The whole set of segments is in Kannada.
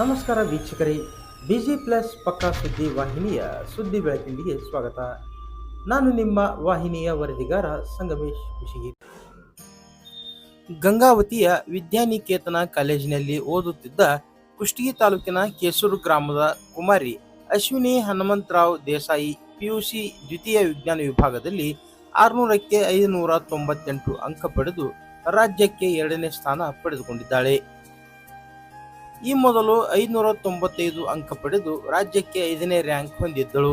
ನಮಸ್ಕಾರ ವೀಕ್ಷಕರೇ, ಬಿಜಿ ಪ್ಲಸ್ ಪಕ್ಕಾ ಸುದ್ದಿ ವಾಹಿನಿಯ ಸುದ್ದಿ ಬೆಳಕಿಂಡಿಗೆ ಸ್ವಾಗತ. ನಾನು ನಿಮ್ಮ ವಾಹಿನಿಯ ವರದಿಗಾರ ಸಂಗಮೇಶ್ ಕುಶಿಗಿ. ಗಂಗಾವತಿಯ ವಿದ್ಯಾನಿಕೇತನ ಕಾಲೇಜಿನಲ್ಲಿ ಓದುತ್ತಿದ್ದ ಕುಷ್ಟಗಿ ತಾಲೂಕಿನ ಕೇಸೂರು ಗ್ರಾಮದ ಕುಮಾರಿ ಅಶ್ವಿನಿ ಹನುಮಂತರಾವ್ ದೇಸಾಯಿ ಪಿಯುಸಿ ದ್ವಿತೀಯ ವಿಜ್ಞಾನ ವಿಭಾಗದಲ್ಲಿ 600ಕ್ಕೆ 598 ಅಂಕ ಪಡೆದು ರಾಜ್ಯಕ್ಕೆ 2ನೇ ಸ್ಥಾನ ಪಡೆದುಕೊಂಡಿದ್ದಾಳೆ. ಈ ಮೊದಲು 595 ಅಂಕ ಪಡೆದು ರಾಜ್ಯಕ್ಕೆ 5ನೇ ರ್ಯಾಂಕ್ ಹೊಂದಿದ್ದಳು.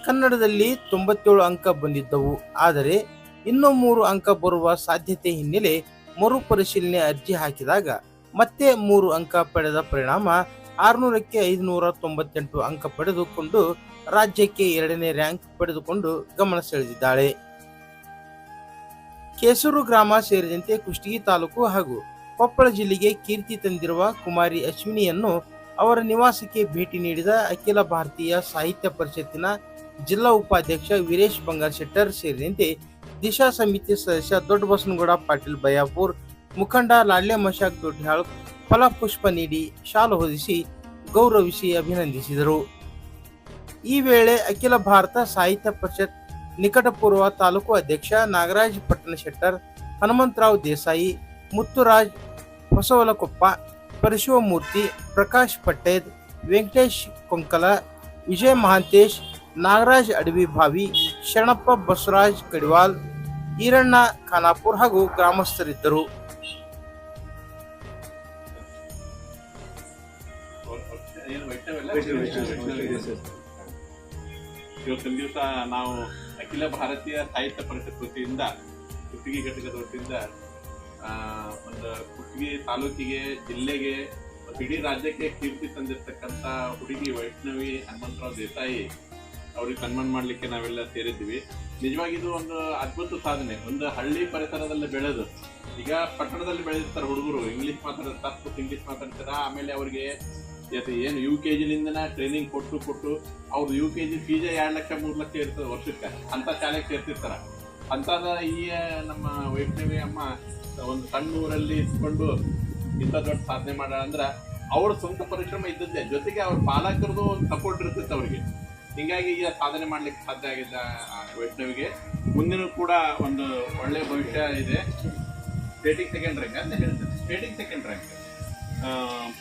ಕನ್ನಡದಲ್ಲಿ 97 ಅಂಕ ಬಂದಿದ್ದವು. ಆದರೆ ಇನ್ನೂ 3 ಅಂಕ ಬರುವ ಸಾಧ್ಯತೆ ಹಿನ್ನೆಲೆ ಮರುಪರಿಶೀಲನೆ ಅರ್ಜಿ ಹಾಕಿದಾಗ ಮತ್ತೆ 3 ಅಂಕ ಪಡೆದ ಪರಿಣಾಮ 600ಕ್ಕೆ 598 ಅಂಕ ಪಡೆದುಕೊಂಡು ರಾಜ್ಯಕ್ಕೆ 2ನೇ ರ್ಯಾಂಕ್ ಪಡೆದುಕೊಂಡು ಗಮನ ಸೆಳೆದಿದ್ದಾಳೆ. ಕೇಸೂರು ಗ್ರಾಮ ಸೇರಿದಂತೆ ಕುಷ್ಟಗಿ ತಾಲೂಕು ಹಾಗೂ ಕೊಪ್ಪಳ ಜಿಲ್ಲೆಗೆ ಕೀರ್ತಿ ತಂದಿರುವ ಕುಮಾರಿ ಅಶ್ವಿನಿಯನ್ನು ಅವರ ನಿವಾಸಕ್ಕೆ ಭೇಟಿ ನೀಡಿದ ಅಖಿಲ ಭಾರತೀಯ ಸಾಹಿತ್ಯ ಪರಿಷತ್ತಿನ ಜಿಲ್ಲಾ ಉಪಾಧ್ಯಕ್ಷ ವೀರೇಶ್ ಬಂಗಾರಶೆಟ್ಟರ್ ಸೇರಿದಂತೆ ದಿಶಾ ಸಮಿತಿ ಸದಸ್ಯ ದೊಡ್ಡಬಸನಗೌಡ ಪಾಟೀಲ್ ಬಯ್ಯಾಪುರ್, ಮುಖಂಡ ಲಾಡ್ಲೆ ಮಶಾಕ್ ದೊಡ್ಡಿಹಾಳ್ ಫಲಪುಷ್ಪ ನೀಡಿ ಶಾಲು ಹೊದಿಸಿ ಗೌರವಿಸಿ ಅಭಿನಂದಿಸಿದರು. ಈ ವೇಳೆ ಅಖಿಲ ಭಾರತ ಸಾಹಿತ್ಯ ಪರಿಷತ್ ನಿಕಟಪೂರ್ವ ತಾಲೂಕು ಅಧ್ಯಕ್ಷ ನಾಗರಾಜ್ ಪಟ್ಟಣಶೆಟ್ಟರ್, ಹನುಮಂತರಾವ್ ದೇಸಾಯಿ, ಮುತ್ತುರಾಜ್ ಹೊಸವಲಕೊಪ್ಪ, ಪರಶಿವಮೂರ್ತಿ, ಪ್ರಕಾಶ್ ಪಟ್ಟೇದ್, ವೆಂಕಟೇಶ್ ಕೊಂಕಲ, ವಿಜಯ ಮಹಾಂತೇಶ್, ನಾಗರಾಜ್ ಅಡವಿ ಭಾವಿ, ಶರಣಪ್ಪ ಬಸವರಾಜ್ ಕಡಿವಾಲ್, ಈರಣ್ಣ ಖಾನಾಪುರ್ ಹಾಗೂ ಗ್ರಾಮಸ್ಥರಿದ್ದರು. ಇವತ್ತಿನ ದಿವಸ ನಾವು ಅಖಿಲ ಭಾರತೀಯ ಸಾಹಿತ್ಯ ಪರಿಷತ್ ವತಿಯಿಂದ ಕುಷ್ಟಗಿ ಘಟಕದ ವತಿಯಿಂದ ಒಂದು ಕುಷ್ಟಗಿ ತಾಲೂಕಿಗೆ, ಜಿಲ್ಲೆಗೆ ಮತ್ತು ಇಡೀ ರಾಜ್ಯಕ್ಕೆ ಕೀರ್ತಿ ತಂದಿರ್ತಕ್ಕಂಥ ಹುಡುಗಿ ವೈಷ್ಣವಿ ಹನುಮಂತರಾವ್ ದೇಸಾಯಿ ಅವ್ರಿಗೆ ಸನ್ಮಾನ ಮಾಡಲಿಕ್ಕೆ ನಾವೆಲ್ಲ ಸೇರಿದ್ವಿ. ನಿಜವಾಗಿ ಇದು ಒಂದು ಅದ್ಭುತ ಸಾಧನೆ. ಒಂದು ಹಳ್ಳಿ ಪರಿಸರದಲ್ಲಿ ಬೆಳೆದು, ಈಗ ಪಟ್ಟಣದಲ್ಲಿ ಬೆಳೆದಿರ್ತಾರೆ ಹುಡುಗರು, ಇಂಗ್ಲೀಷ್ ಮಾತಾಡ್ತಾರೆ, ಇಂಗ್ಲೀಷ್ ಮಾತಾಡ್ತಾರೆ. ಆಮೇಲೆ ಅವ್ರಿಗೆ ಏನು UKG ಟ್ರೈನಿಂಗ್ ಕೊಟ್ಟು ಅವ್ರು UKG ಫೀಸೇ 2 ಲಕ್ಷ 3 ಲಕ್ಷ ಇರ್ತದೆ ವರ್ಷಕ್ಕೆ, ಅಂತ ಶಾಲೆಗೆ ಸೇರ್ತಿರ್ತಾರ. ಅಂತದ ಈ ನಮ್ಮ ವೈಷ್ಣವಿ ಅಮ್ಮ ಒಂದು ಸಣ್ಣ ಊರಲ್ಲಿ ಇದ್ಕೊಂಡು ಇಂಥ ದೊಡ್ಡ ಸಾಧನೆ ಮಾಡ ಅಂದ್ರೆ ಅವ್ರ ಸ್ವಂತ ಪರಿಶ್ರಮ ಇದ್ದದ್ದೇ, ಜೊತೆಗೆ ಅವ್ರ ಪಾಲಕರದು ಒಂದು ಸಪೋರ್ಟ್ ಇರ್ತಿತ್ತು ಅವ್ರಿಗೆ. ಹಿಂಗಾಗಿ ಈಗ ಸಾಧನೆ ಮಾಡ್ಲಿಕ್ಕೆ ಸಾಧ್ಯ ಆಗಿದ್ದ ವೈಷ್ಣವಿಗೆ ಮುಂದಿನ ಕೂಡ ಒಂದು ಒಳ್ಳೆ ಭವಿಷ್ಯ ಇದೆ. ಸ್ಟೇಟಿಗೆ 2nd ರ್ಯಾಂಕ್ ಅಂತ ಹೇಳ್ತಾರೆ, ಸ್ಟೇಟಿಗೆ 2nd ರ್ಯಾಂಕ್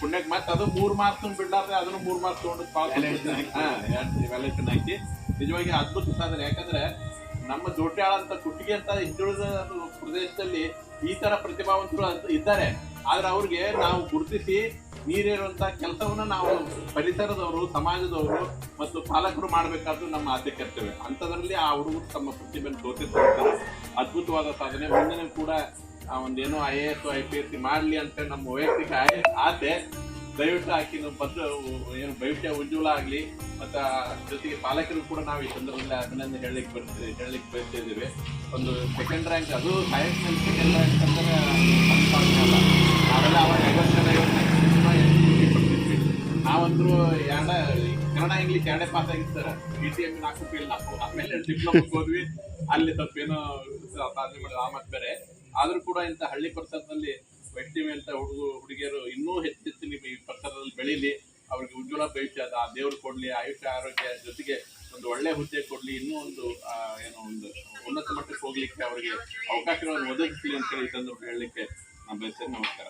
ಪುಣ್ಯಕ್ಕೆ. ಮತ್ತೆ ಅದು 3 ಮಾರ್ಕ್ಸ್ ಬಿಡ್ಲಾರ್ದೆ ಅದನ್ನು 3 ಮಾರ್ಕ್ಸ್ ತಗೊಂಡು ವ್ಯಾಲ್ಯೂಷನ್ ಹಾಕಿ ನಿಜವಾಗಿ ಅದ್ಭುತ ಸಾಧನೆ. ಯಾಕಂದ್ರೆ ನಮ್ಮ ಜೋಟ್ಯಾಳ ಅಂತ ಕುಟ್ಟಿಗೆ ಅಂತ ಹಿಂದುಳಿದ ಪ್ರದೇಶದಲ್ಲಿ ಈ ತರ ಪ್ರತಿಭಾವಂತರು ಇದ್ದಾರೆ. ಆದ್ರೆ ಅವ್ರಿಗೆ ನಾವು ಗುರುತಿಸಿ ನೀರೇರುವಂತ ಕೆಲಸವನ್ನ ನಾವು ಪರಿಸರದವರು, ಸಮಾಜದವರು ಮತ್ತು ಪಾಲಕರು ಮಾಡಬೇಕಾದ್ರು ನಮ್ಮ ಆದ್ಯ ಕರ್ತವ್ಯ. ಅಂಥದ್ರಲ್ಲಿ ಆ ಹುಡುಗರು ತಮ್ಮ ಪ್ರತಿಭೆಯನ್ನು ತೋರಿಸಿರ್ತಾರೆ. ಅದ್ಭುತವಾದ ಸಾಧನೆ. ಮುಂದಿನ ಕೂಡ ಒಂದೇನೋ IAS IPS ಮಾಡಲಿ ಅಂತ ನಮ್ಮ ವೈಯಕ್ತಿಕ ಆಸೆ. ದಯವಿಟ್ಟು ಆಕಿನ ಏನು ಭವಿಷ್ಯ ಉಜ್ವಲ ಆಗಲಿ. ಮತ್ತು ಜೊತೆಗೆ ಪಾಲಕರು ಕೂಡ ನಾವು ಈ ಸಂದರ್ಭದಲ್ಲಿ ಅಭಿನಂದನೆ ಹೇಳಲಿಕ್ಕೆ ಬಯಸ್ತಿದ್ದೇವೆ. ಒಂದು 2nd ರ್ಯಾಂಕ್, ಅದು ಸೈನ್ಸ್ನಲ್ಲಿ 2nd ರ್ಯಾಂಕ್ ಅಂದರೆ ಅಲ್ಲ. ನಾವೆಲ್ಲ ಅವಾಗ 50 ನಾವಂತರೂ ಕನ್ನಡ ಇಂಗ್ಲೀಷ್ 2 ಪಾಸ್ ಆಗಿರ್ತಾರೆ. PTM 4 fail 4. ಆಮೇಲೆ ಡಿಪ್ಲೊಮಾಕ್ಕೆ ಹೋದ್ವಿ, ಅಲ್ಲಿ ಸ್ವಲ್ಪ ಏನೋ ಸಾಧನೆ ಮಾಡಿದ ಆ ಮತ್ತೆ ಬೇರೆ. ಆದರೂ ಕೂಡ ಇಂಥ ಹಳ್ಳಿ ಪರಿಸರದಲ್ಲಿ ವೈಷ್ಣವಿ ಅಂತ ಹುಡುಗಿಯರು ಇನ್ನೂ ಹೆಚ್ಚು ಈ ಪರಿಸರದಲ್ಲಿ ಬೆಳೀಲಿ. ಅವ್ರಿಗೆ ಉಜ್ವಲ ಭವಿಷ್ಯ ಆ ದೇವ್ರು ಕೊಡ್ಲಿ, ಆಯುಷ್ಯ ಆರೋಗ್ಯ, ಜೊತೆಗೆ ಒಂದು ಒಳ್ಳೆ ಹುದ್ದೆ ಕೊಡ್ಲಿ, ಇನ್ನೂ ಒಂದು ಒಂದು ಉನ್ನತ ಮಟ್ಟಕ್ಕೆ ಹೋಗ್ಲಿಕ್ಕೆ ಅವರಿಗೆ ಅವಕಾಶಗಳನ್ನು ಒದಗಿಸಲಿ ಅಂತ ಹೇಳಿ ತಂದು ಹೇಳಲಿಕ್ಕೆ ನಾನು ಬಯಸ್ತೇನೆ. ನಮಸ್ಕಾರ.